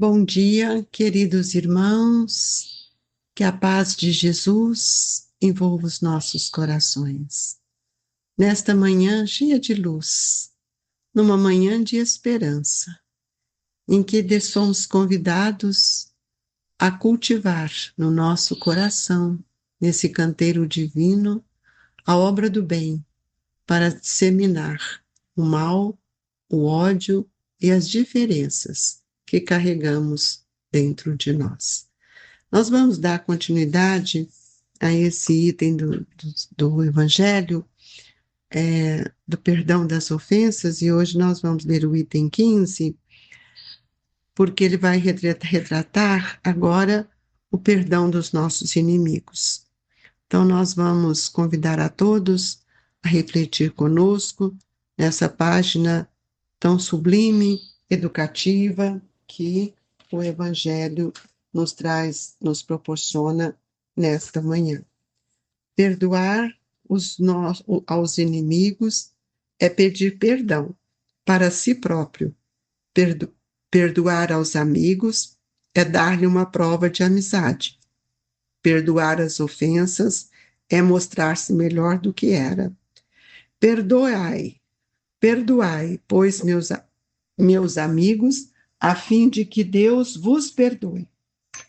Bom dia, queridos irmãos, que a paz de Jesus envolva os nossos corações. Nesta manhã cheia de luz, numa manhã de esperança, em que somos convidados a cultivar no nosso coração, nesse canteiro divino, a obra do bem, para disseminar o mal, o ódio e as diferenças que carregamos dentro de nós. Nós vamos dar continuidade a esse item do Evangelho, do perdão das ofensas, e hoje nós vamos ler o item 15, porque ele vai retratar agora o perdão dos nossos inimigos. Então, nós vamos convidar a todos a refletir conosco nessa página tão sublime, educativa, que o Evangelho nos traz, nos proporciona nesta manhã. Perdoar aos inimigos é pedir perdão para si próprio. Perdoar aos amigos é dar-lhe uma prova de amizade. Perdoar as ofensas é mostrar-se melhor do que era. Perdoai, pois, meus amigos, a fim de que Deus vos perdoe.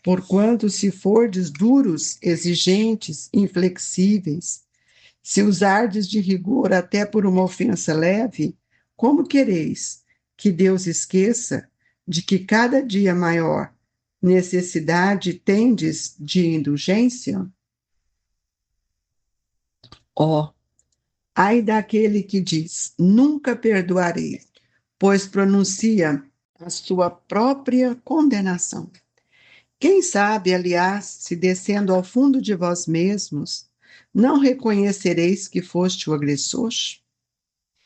Porquanto, se fordes duros, exigentes, inflexíveis, se usardes de rigor até por uma ofensa leve, como quereis que Deus esqueça de que cada dia maior necessidade tendes de indulgência? Ai daquele que diz, nunca perdoarei, pois pronuncia a sua própria condenação. Quem sabe, aliás, se descendo ao fundo de vós mesmos, não reconhecereis que foste o agressor?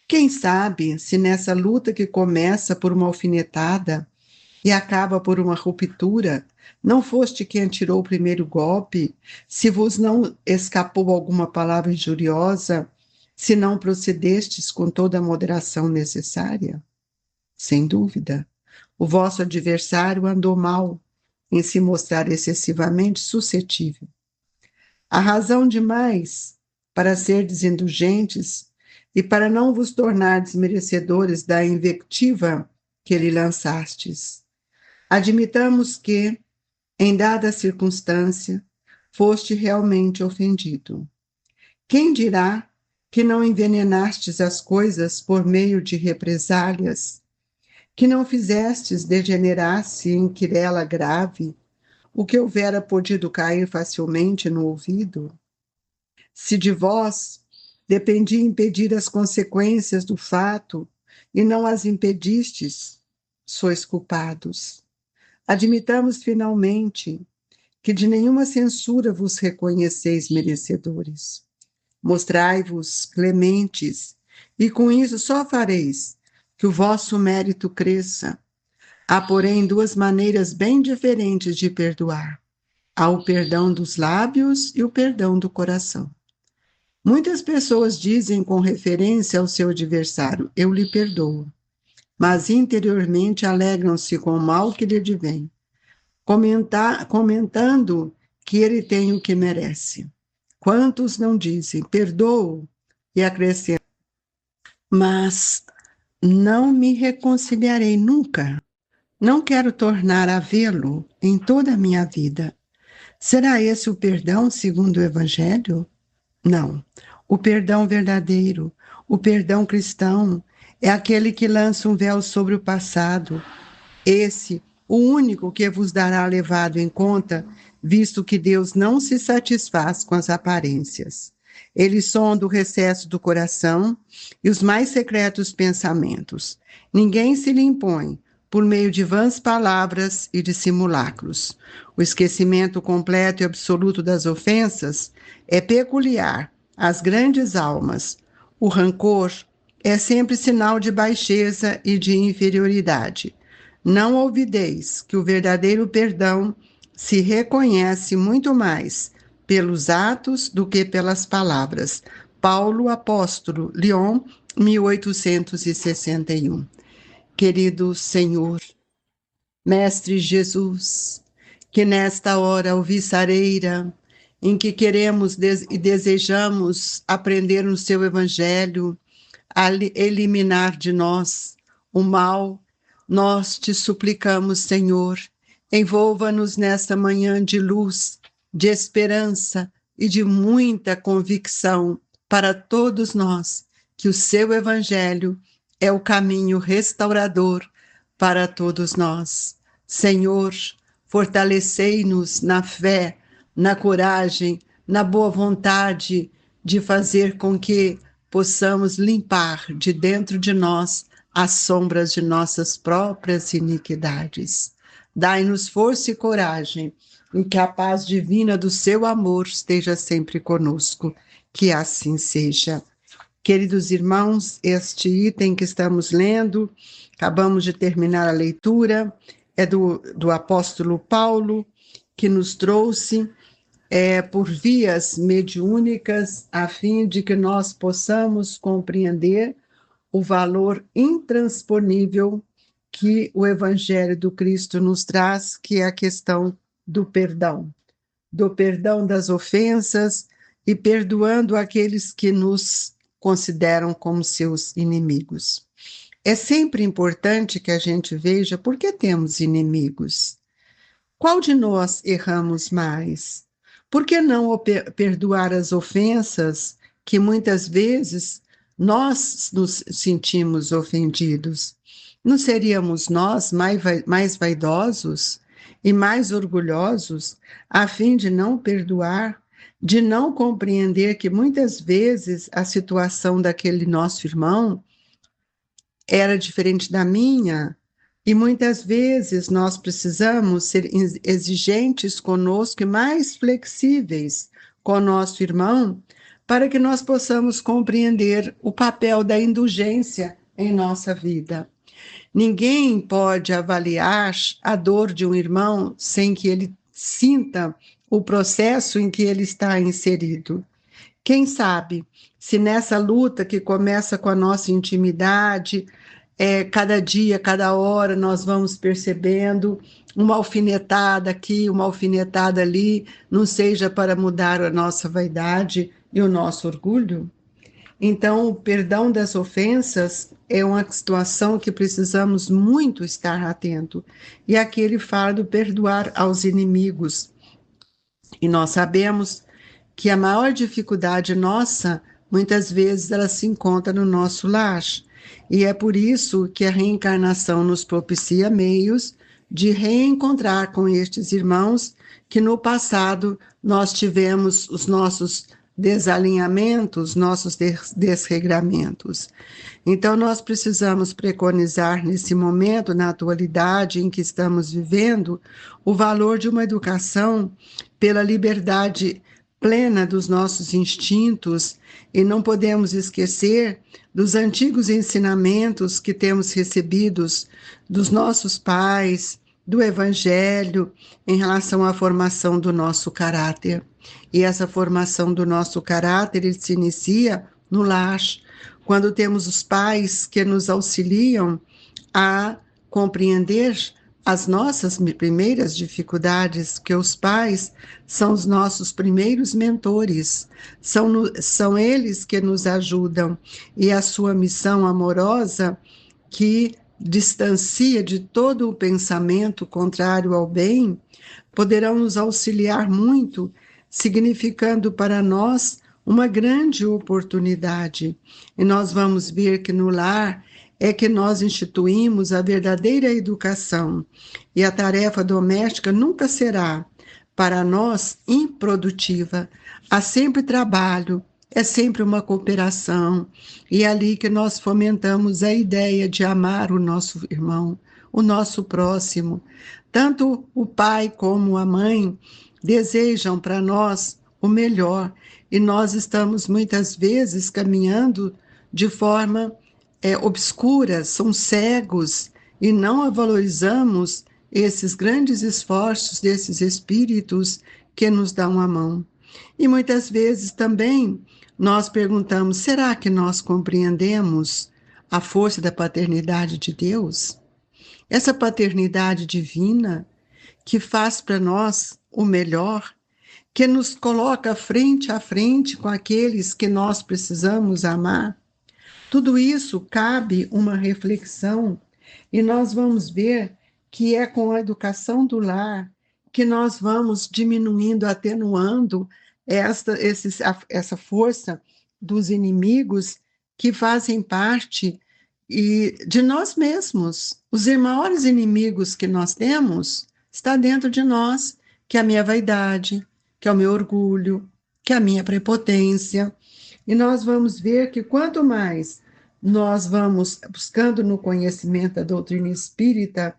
Quem sabe, se nessa luta que começa por uma alfinetada e acaba por uma ruptura, não foste quem atirou o primeiro golpe, se vos não escapou alguma palavra injuriosa, se não procedestes com toda a moderação necessária? Sem dúvida, o vosso adversário andou mal em se mostrar excessivamente suscetível. Há razão demais para serdes indulgentes e para não vos tornardes merecedores da invectiva que lhe lançastes. Admitamos que, em dada circunstância, foste realmente ofendido. Quem dirá que não envenenastes as coisas por meio de represálias, que não fizestes degenerar-se em querela grave o que houvera podido cair facilmente no ouvido? Se de vós dependia impedir as consequências do fato e não as impedistes, sois culpados. Admitamos finalmente que de nenhuma censura vos reconheceis merecedores. Mostrai-vos clementes, e com isso só fareis que o vosso mérito cresça. Há, porém, duas maneiras bem diferentes de perdoar. Há o perdão dos lábios e o perdão do coração. Muitas pessoas dizem com referência ao seu adversário, eu lhe perdoo, mas interiormente alegram-se com o mal que lhe advém, comentando que ele tem o que merece. Quantos não dizem, perdoo, e acrescentam, mas não me reconciliarei nunca. Não quero tornar a vê-lo em toda a minha vida. Será esse o perdão segundo o Evangelho? Não. O perdão verdadeiro, o perdão cristão, é aquele que lança um véu sobre o passado. Esse, o único que vos dará levado em conta, visto que Deus não se satisfaz com as aparências. Ele sonda o recesso do coração e os mais secretos pensamentos. Ninguém se lhe impõe por meio de vãs palavras e de simulacros. O esquecimento completo e absoluto das ofensas é peculiar às grandes almas. O rancor é sempre sinal de baixeza e de inferioridade. Não olvideis que o verdadeiro perdão se reconhece muito mais pelos atos do que pelas palavras. Paulo Apóstolo, Lyon, 1861. Querido Senhor, Mestre Jesus, que nesta hora alvissareira, em que queremos e desejamos aprender no seu Evangelho, a eliminar de nós o mal, nós te suplicamos, Senhor, envolva-nos nesta manhã de luz, de esperança e de muita convicção para todos nós, que o seu Evangelho é o caminho restaurador para todos nós. Senhor, fortalecei-nos na fé, na coragem, na boa vontade de fazer com que possamos limpar de dentro de nós as sombras de nossas próprias iniquidades. Dai-nos força e coragem, e que a paz divina do seu amor esteja sempre conosco. Que assim seja. Queridos irmãos, este item que estamos lendo, acabamos de terminar a leitura, é do apóstolo Paulo, que nos trouxe por vias mediúnicas, a fim de que nós possamos compreender o valor intransponível que o Evangelho do Cristo nos traz, que é a questão do perdão das ofensas e perdoando aqueles que nos consideram como seus inimigos. É sempre importante que a gente veja por que temos inimigos. Qual de nós erramos mais? Por que não perdoar as ofensas que muitas vezes nós nos sentimos ofendidos? Não seríamos nós mais vaidosos e mais orgulhosos a fim de não perdoar, de não compreender que muitas vezes a situação daquele nosso irmão era diferente da minha? E muitas vezes nós precisamos ser exigentes conosco e mais flexíveis com o nosso irmão, para que nós possamos compreender o papel da indulgência em nossa vida. Ninguém pode avaliar a dor de um irmão sem que ele sinta o processo em que ele está inserido. Quem sabe, se nessa luta que começa com a nossa intimidade, cada dia, cada hora, nós vamos percebendo uma alfinetada aqui, uma alfinetada ali, não seja para mudar a nossa vaidade e o nosso orgulho? Então, o perdão das ofensas é uma situação que precisamos muito estar atento. E aqui ele fala do perdoar aos inimigos. E nós sabemos que a maior dificuldade nossa, muitas vezes, ela se encontra no nosso lar. E é por isso que a reencarnação nos propicia meios de reencontrar com estes irmãos que no passado nós tivemos os nossos desalinhamentos, nossos desregramentos. Então, nós precisamos preconizar nesse momento, na atualidade em que estamos vivendo, o valor de uma educação pela liberdade plena dos nossos instintos, e não podemos esquecer dos antigos ensinamentos que temos recebidos dos nossos pais, do Evangelho, em relação à formação do nosso caráter. E essa formação do nosso caráter, ele se inicia no lar, quando temos os pais que nos auxiliam a compreender as nossas primeiras dificuldades, que os pais são os nossos primeiros mentores, são eles que nos ajudam, e a sua missão amorosa, que distancia de todo o pensamento contrário ao bem, poderão nos auxiliar muito, significando para nós uma grande oportunidade. E nós vamos ver que no lar é que nós instituímos a verdadeira educação, e a tarefa doméstica nunca será, para nós, improdutiva. Há sempre trabalho, é sempre uma cooperação, e é ali que nós fomentamos a ideia de amar o nosso irmão, o nosso próximo. Tanto o pai como a mãe desejam para nós o melhor, e nós estamos muitas vezes caminhando de forma obscura, são cegos, e não valorizamos esses grandes esforços desses espíritos que nos dão a mão. E muitas vezes também nós perguntamos, será que nós compreendemos a força da paternidade de Deus? essa paternidade divina que faz para nós o melhor, que nos coloca frente a frente com aqueles que nós precisamos amar. Tudo isso cabe uma reflexão e nós vamos ver que é com a educação do lar que nós vamos diminuindo, atenuando essa força dos inimigos que fazem parte de nós mesmos. Os maiores inimigos que nós temos está dentro de nós, que é a minha vaidade, que é o meu orgulho, que é a minha prepotência. E nós vamos ver que quanto mais nós vamos buscando no conhecimento da doutrina espírita,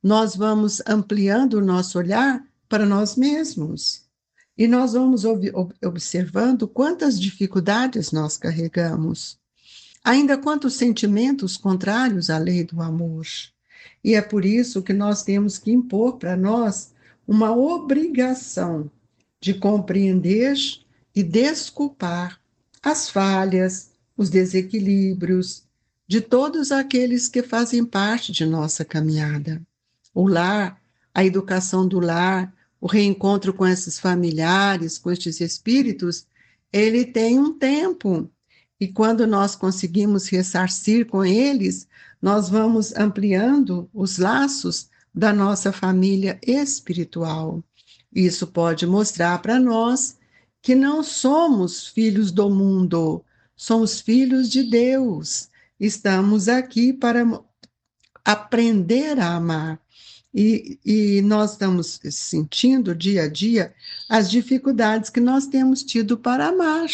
nós vamos ampliando o nosso olhar para nós mesmos. E nós vamos observando quantas dificuldades nós carregamos, ainda quantos sentimentos contrários à lei do amor. E é por isso que nós temos que impor para nós uma obrigação de compreender e desculpar as falhas, os desequilíbrios de todos aqueles que fazem parte de nossa caminhada. O lar, a educação do lar, o reencontro com esses familiares, com estes espíritos, ele tem um tempo. E quando nós conseguimos ressarcir com eles, nós vamos ampliando os laços da nossa família espiritual. Isso pode mostrar para nós que não somos filhos do mundo, somos filhos de Deus. Estamos aqui para aprender a amar. E nós estamos sentindo dia a dia as dificuldades que nós temos tido para amar,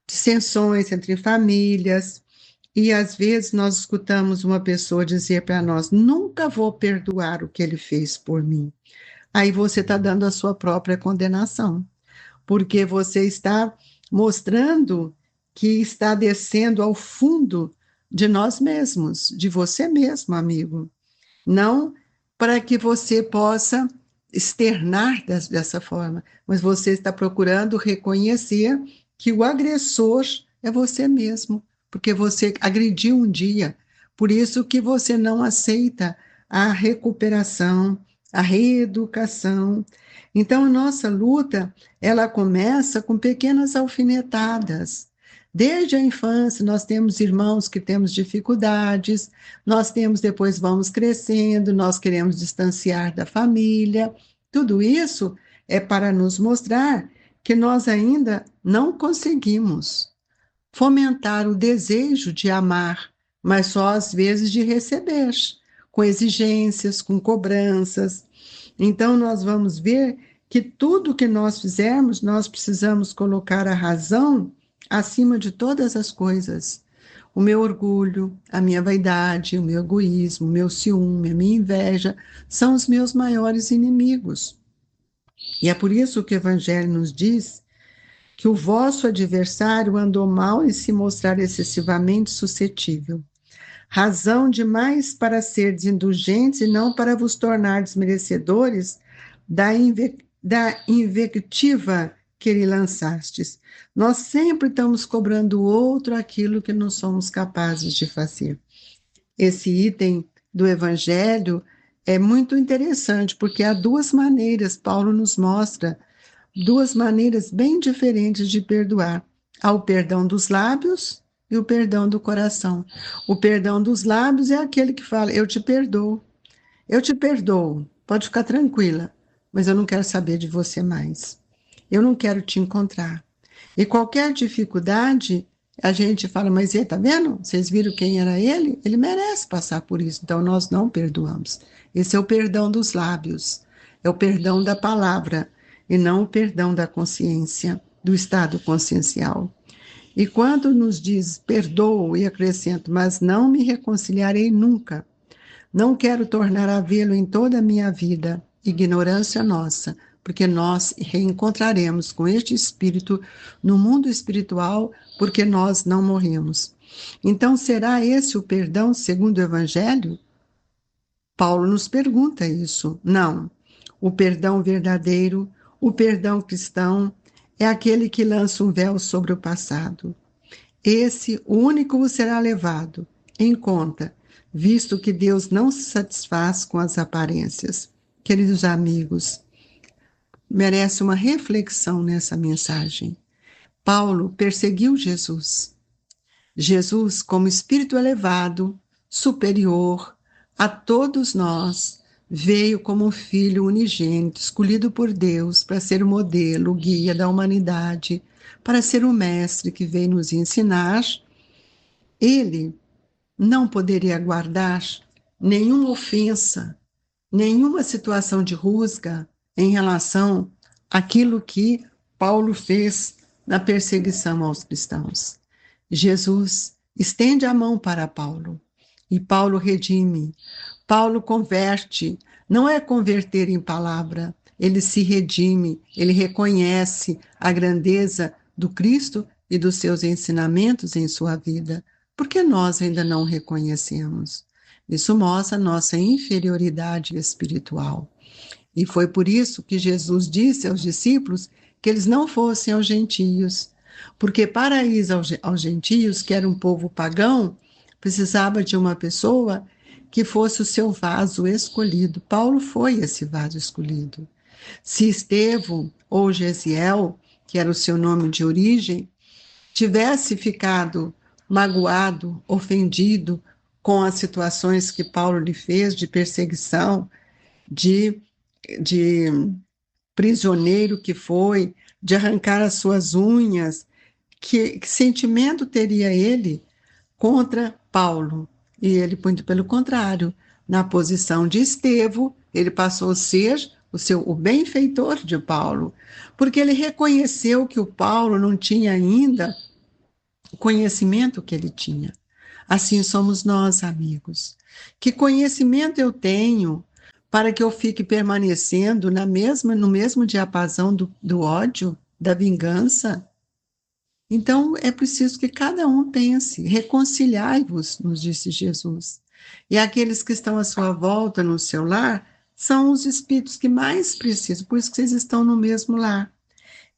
dissensões entre famílias, e às vezes nós escutamos uma pessoa dizer para nós: nunca vou perdoar o que ele fez por mim. Aí você está dando a sua própria condenação, porque você está mostrando que está descendo ao fundo de nós mesmos, de você mesmo, amigo. Não para que você possa externar dessa forma, mas você está procurando reconhecer que o agressor é você mesmo, porque você agrediu um dia, por isso que você não aceita a recuperação, a reeducação. Então, a nossa luta, ela começa com pequenas alfinetadas. Desde a infância, nós temos irmãos que temos dificuldades, nós temos, depois vamos crescendo, nós queremos distanciar da família. Tudo isso é para nos mostrar que nós ainda não conseguimos fomentar o desejo de amar, mas só às vezes de receber, com exigências, com cobranças. Então, nós vamos ver que tudo que nós fizermos, nós precisamos colocar a razão acima de todas as coisas. O meu orgulho, a minha vaidade, o meu egoísmo, o meu ciúme, a minha inveja, são os meus maiores inimigos. E é por isso que o Evangelho nos diz que o vosso adversário andou mal em se mostrar excessivamente suscetível. Razão demais para serdes indulgentes e não para vos tornardes merecedores da invectiva que lhe lançastes. Nós sempre estamos cobrando do outro aquilo que não somos capazes de fazer. Esse item do Evangelho é muito interessante, porque há duas maneiras, Paulo nos mostra, duas maneiras bem diferentes de perdoar. Há o perdão dos lábios e o perdão do coração. O perdão dos lábios é aquele que fala: eu te perdoo, pode ficar tranquila, mas eu não quero saber de você mais. Eu não quero te encontrar. E qualquer dificuldade, a gente fala: mas tá vendo? Vocês viram quem era ele? Ele merece passar por isso. Então nós não perdoamos. Esse é o perdão dos lábios, é o perdão da palavra, e não o perdão da consciência, do estado consciencial. E quando nos diz perdoo, e acrescento: mas não me reconciliarei nunca, não quero tornar a vê-lo em toda a minha vida, ignorância nossa, porque nós reencontraremos com este espírito no mundo espiritual, porque nós não morremos. Então, será esse o perdão segundo o Evangelho? Paulo nos pergunta isso. Não. O perdão verdadeiro, o perdão cristão, é aquele que lança um véu sobre o passado. Esse, o único, será levado em conta visto que Deus não se satisfaz com as aparências. Queridos amigos, merece uma reflexão nessa mensagem. Paulo perseguiu Jesus. Jesus, como espírito elevado, superior a todos nós, veio como um filho unigênito, escolhido por Deus para ser o modelo, o guia da humanidade, para ser o mestre que veio nos ensinar. Ele não poderia guardar nenhuma ofensa, nenhuma situação de rusga em relação àquilo que Paulo fez na perseguição aos cristãos. Jesus estende a mão para Paulo e Paulo redime. Paulo converte, não é converter em palavra, ele se redime, ele reconhece a grandeza do Cristo e dos seus ensinamentos em sua vida. Por que nós ainda não reconhecemos? Isso mostra a nossa inferioridade espiritual. E foi por isso que Jesus disse aos discípulos que eles não fossem aos gentios, porque para ir aos gentios, que era um povo pagão, precisava de uma pessoa que fosse o seu vaso escolhido. Paulo foi esse vaso escolhido. Se Estevão ou Gesiel, que era o seu nome de origem, tivesse ficado magoado, ofendido com as situações que Paulo lhe fez de perseguição, de prisioneiro que foi, de arrancar as suas unhas, que sentimento teria ele contra Paulo? E ele, muito pelo contrário, na posição de Estevão, ele passou a ser o benfeitor de Paulo, porque ele reconheceu que o Paulo não tinha ainda o conhecimento que ele tinha. Assim somos nós, amigos. Que conhecimento eu tenho para que eu fique permanecendo no mesmo diapasão do ódio, da vingança? Então, é preciso que cada um pense, reconciliai-vos, nos disse Jesus. E aqueles que estão à sua volta, no seu lar, são os espíritos que mais precisam, por isso que vocês estão no mesmo lar.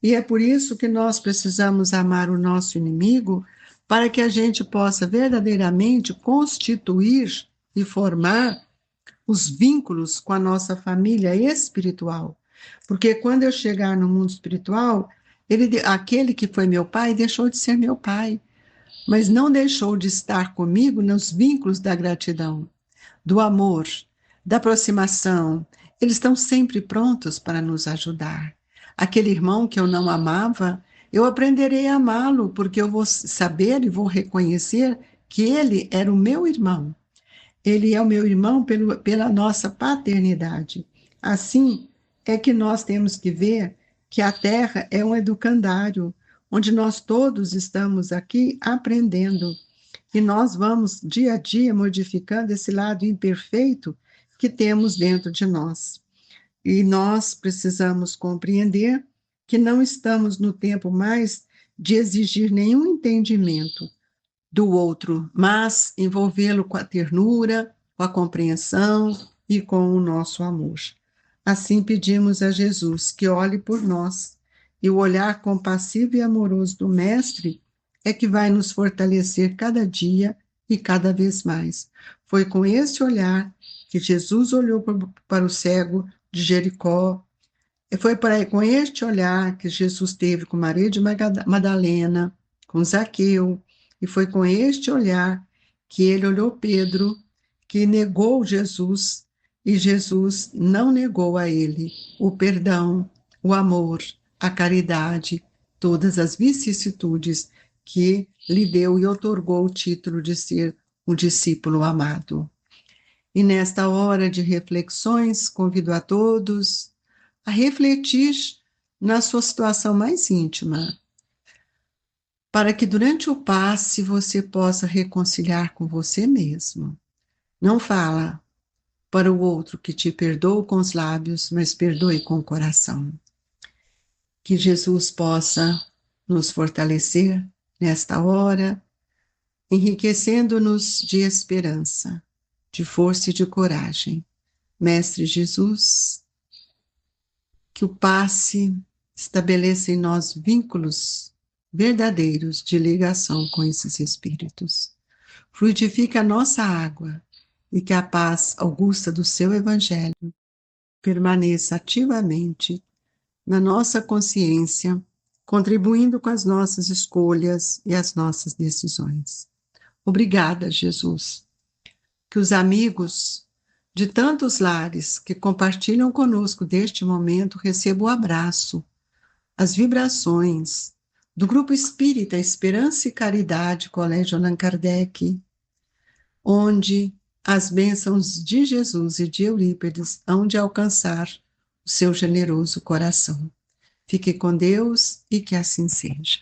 E é por isso que nós precisamos amar o nosso inimigo, para que a gente possa verdadeiramente constituir e formar os vínculos com a nossa família espiritual. Porque quando eu chegar no mundo espiritual, aquele que foi meu pai deixou de ser meu pai, mas não deixou de estar comigo nos vínculos da gratidão, do amor, da aproximação. Eles estão sempre prontos para nos ajudar. Aquele irmão que eu não amava, eu aprenderei a amá-lo, porque eu vou saber e vou reconhecer que ele era o meu irmão. Ele é o meu irmão pela nossa paternidade. Assim é que nós temos que ver que a Terra é um educandário, onde nós todos estamos aqui aprendendo. E nós vamos, dia a dia, modificando esse lado imperfeito que temos dentro de nós. E nós precisamos compreender que não estamos no tempo mais de exigir nenhum entendimento do outro, mas envolvê-lo com a ternura, com a compreensão e com o nosso amor. Assim pedimos a Jesus que olhe por nós, e o olhar compassivo e amoroso do Mestre é que vai nos fortalecer cada dia e cada vez mais. Foi com esse olhar que Jesus olhou para o cego de Jericó, e foi com este olhar que Jesus teve com Maria de Madalena, com Zaqueu, e foi com este olhar que ele olhou Pedro, que negou Jesus, e Jesus não negou a ele o perdão, o amor, a caridade, todas as vicissitudes que lhe deu e otorgou o título de ser um discípulo amado. E nesta hora de reflexões, convido a todos a refletir na sua situação mais íntima, para que durante o passe você possa reconciliar com você mesmo. Não fala para o outro que te perdoa com os lábios, mas perdoe com o coração. Que Jesus possa nos fortalecer nesta hora, enriquecendo-nos de esperança, de força e de coragem. Mestre Jesus, que o passe estabeleça em nós vínculos verdadeiros de ligação com esses espíritos. Fluidifica a nossa água e que a paz augusta do seu Evangelho permaneça ativamente na nossa consciência, contribuindo com as nossas escolhas e as nossas decisões. Obrigada, Jesus. Que os amigos de tantos lares que compartilham conosco deste momento recebam o abraço, as vibrações do Grupo Espírita Esperança e Caridade, Colégio Allan Kardec, onde as bênçãos de Jesus e de Eurípides hão de alcançar o seu generoso coração. Fique com Deus e que assim seja.